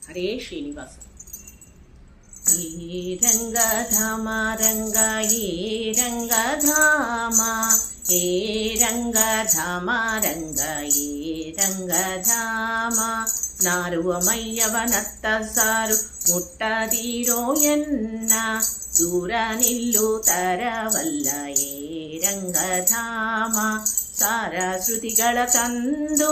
ಹರೇ ಶ್ರೀನಿವಾಸ. ಈ ರಂಗಧಾಮ ರಂಗ ಈ ರಂಗಧಾಮ, ಏ ರಂಗಧಾಮ ರಂಗ ಈ ರಂಗಧಾಮ, ನಾರುವ ಮೈಯವನತ್ತ ಸಾರು ಮುಟ್ಟದಿರೋ ಎನ್ನ, ದೂರ ನಿಲ್ಲು ತರವಲ್ಲ ಏ ರಂಗಧಾಮ, ಸಾರ ಶ್ರುತಿಗಳ ತಂದು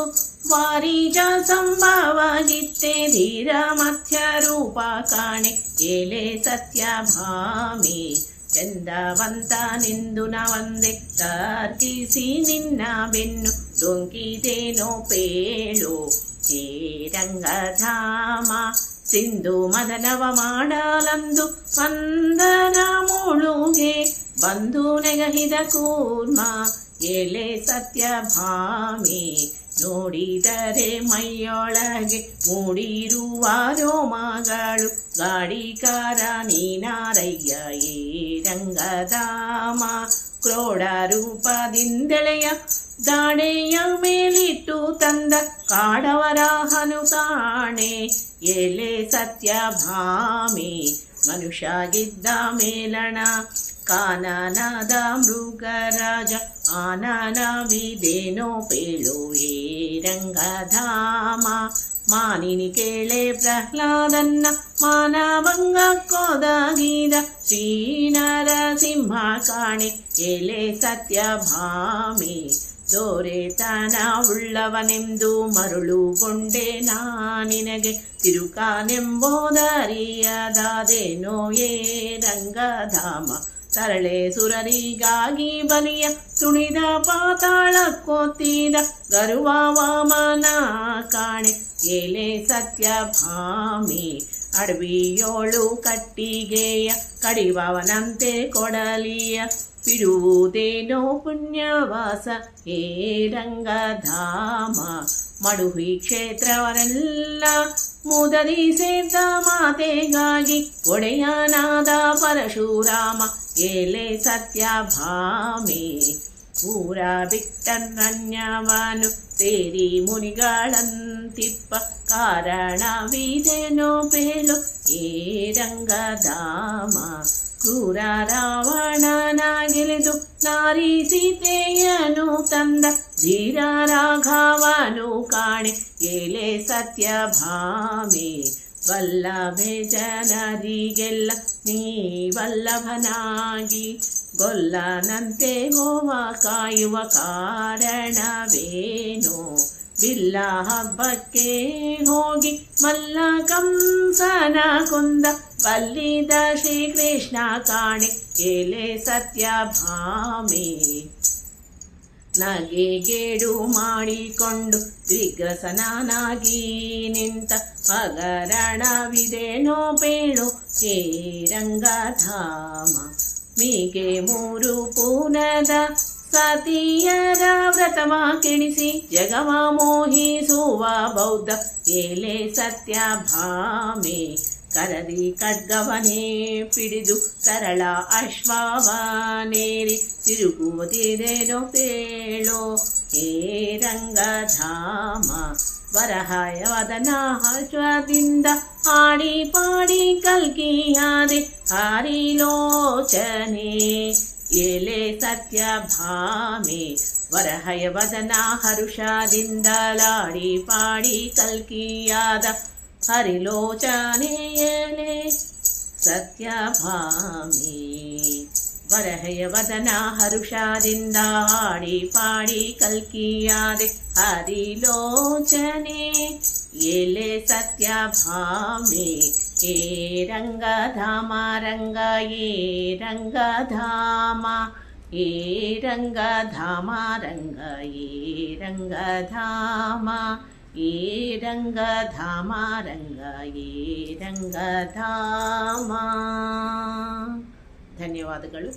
ವಾರಿಜ ಸಂಭವಾಗಿತ್ತೆ, ಧೀರ ಮಧ್ಯ ರೂಪ ಕಾಣೆ ಏಲೆ ಸತ್ಯಭಾಮಿ, ಚಂದವಂತ ನಿಂದು ನವಂದೆ ತರ್ಕಿಸಿ ನಿನ್ನ ಬೆನ್ನು, ಡೊಂಕಿದೇನೋ ಪೇಳು ಹೇ ರಂಗಧಾಮ, ಸಿಂಧು ಮದನವ ಮಾಡಲಂದು ಸ್ಪಂದನ ಮುಳುಗೆ, ಬಂದು ನೆಗಹಿದ ಕೂರ್ಮ ಎಲೆ ಸತ್ಯಭಾಮಿ, ನೋಡಿದರೆ ಮೈಯೊಳಗೆ ಮೂಡಿರುವ ರೋಮಗಳು, ಗಾಡಿಕಾರ ನೀನಾರಯ್ಯ ಏ ರಂಗಧಾಮ, ಕ್ರೋಡ ರೂಪದಿಂದೆಳೆಯ ದಾಣೆಯ ಮೇಲಿಟ್ಟು ತಂದ ಕಾಡವರಾಹನು ಕಾಣೆ ಎಲೆ ಸತ್ಯಭಾಮಿ, ಮನುಷ್ಯಾಗಿದ್ದ ಮೇಲಣ ಕಾನನದ ಮೃಗರಾಜ, ಆನನವಿದೇನೋ ಪೇಳು ಏ ರಂಗಧಾಮ, ಮಾನಿನಿ ಕೇಳೆ ಪ್ರಹ್ಲಾದನ್ನ ಮಾನಭಂಗ ಕೊದಗಿದ, ಶ್ರೀನರಸಿಂಹ ಕಾಣೆ ಎಲೆ ಸತ್ಯಭಾಮಿ, ದೋರೆತನ ಉಳ್ಳವನೆಂದು ಮರುಳುಗೊಂಡೆ ನಾನಿನಗೆ, ತಿರುಕಾನೆಂಬೋದರಿಯದಾದೇನೋ ಏ ರಂಗಧಾಮ, ತರಳೆ ಸುರರಿಗಾಗಿ ಬಲಿಯ ತುಣಿದ ಪಾತಾಳಕ್ಕೊತ್ತಿದ, ಗರುವ ವಾಮನ ಕಾಣೆ ಎಲೆ ಸತ್ಯಭಾಮಿ, ಅಡವಿಯೋಳು ಕಟ್ಟಿಗೆಯ ಕಡಿವವನಂತೆ ಕೊಡಲಿಯ, ಬಿಡುವುದೇನೋ ಪುಣ್ಯವಾಸ ಹೇ ರಂಗಧಾಮ, ಮಡುಹಿ ಕ್ಷೇತ್ರವರೆಲ್ಲ ಮುದದಿ ಸೇರ್ದ ಮಾತೆಗಾಗಿ, ಒಡೆಯನಾದ ಪರಶುರಾಮ ಎಲೆ ಸತ್ಯಭಾಮಿ, ಊರ ಬಿಟ್ಟರಣ್ಯವನು ಸೇರಿ ಮುನಿಗಳಂತಿಪ್ಪ, ಕಾರಣವಿದೇನೋ ಪೇಳು ಏ ರಂಗಧಾಮ, ಕ್ರೂರ ರಾವಣನ ಗೆಳೆದು ನಾರಿ ಸೀತೆಯನು ತಂದ, ಧೀರ ರಾಘವನು ಕಾಣೆ ಎಲೆ ಸತ್ಯಭಾಮಿ, ವಲ್ಲಭೆ ಜನರಿಗೆಲ್ಲ ನೀ ವಲ್ಲಭನಾಗಿ, ಗೊಲ್ಲನಂತೆ ಗೋವ ಕಾಯುವ ಕಾರಣವೇನು, ಬಿಲ್ಲ ಹಬ್ಬಕ್ಕೆ ಹೋಗಿ ಮಲ್ಲ ಕಂಸನ ಕೊಂದ, ಬಲ್ಲಿದ ಶ್ರೀಕೃಷ್ಣ ಕಾಣೆ ಎಲೆ ಸತ್ಯಭಾಮಿ, ನಗೆಗೇಡು ಮಾಡಿಕೊಂಡು ದಿಗ್ರಸನಾಗಿ ನಿಂತ, ಹಗರಣವಿದೇನೋ ಪೇಳು ಹೇ ರಂಗಧಾಮ, ಮೀಗೆ ಮೂರು ಪೂನದ ಸತಿಯರ ವ್ರತವ ಕೆಣಿಸಿ, ಜಗವ ಮೋಹಿಸುವ ಬೌದ್ಧ ಎಲೆ ಸತ್ಯಭಾಮಿ, ಕರದಿ ಖಡ್ಗವನೇ ಪಿಡಿದು ಸರಳ ಅಶ್ವವನೇರಿ, ತಿರುಗುವುದೇನೋ ಪೇಳೋ ಹೇ ರಂಗಧಾಮ, ವರಹಯವದನ ಹರ್ಷದಿಂದ ಹಾಡಿ ಪಾಡಿ ಕಲ್ಕಿಯಾದೆ ಹರಿಲೋಚನೆ ಎಲೆ ಸತ್ಯಭಾಮಿ, ವರಹಯವದನ ಹರುಷದಿಂದಲಾಡಿ ಪಾಡಿ ಕಲ್ಕಿಯಾದ ಹರಿಲೋಚನೆ ಎಲೆ ಸತ್ಯಭಾಮಿ, ವರಹಯವದನ ಹರುಷದಿಂದ ಹಾಡಿ ಪಾಡಿ ಕಲ್ಕಿಯಾದೆ ಹರಿಲೋಚನೆ ಎಲೆ ಸತ್ಯಭಾಮಿ, ಏ ರಂಗಧಾಮ ರಂಗ ಏ ರಂಗಧಾಮ, ಏ ರಂಗಧಾಮ ರಂಗ ಏ ರಂಗಧಾಮ, ಏ ರಂಗಧಾಮ ರಂಗ ಏ ರಂಗಧಾಮ. ಧನ್ಯವಾದಗಳು.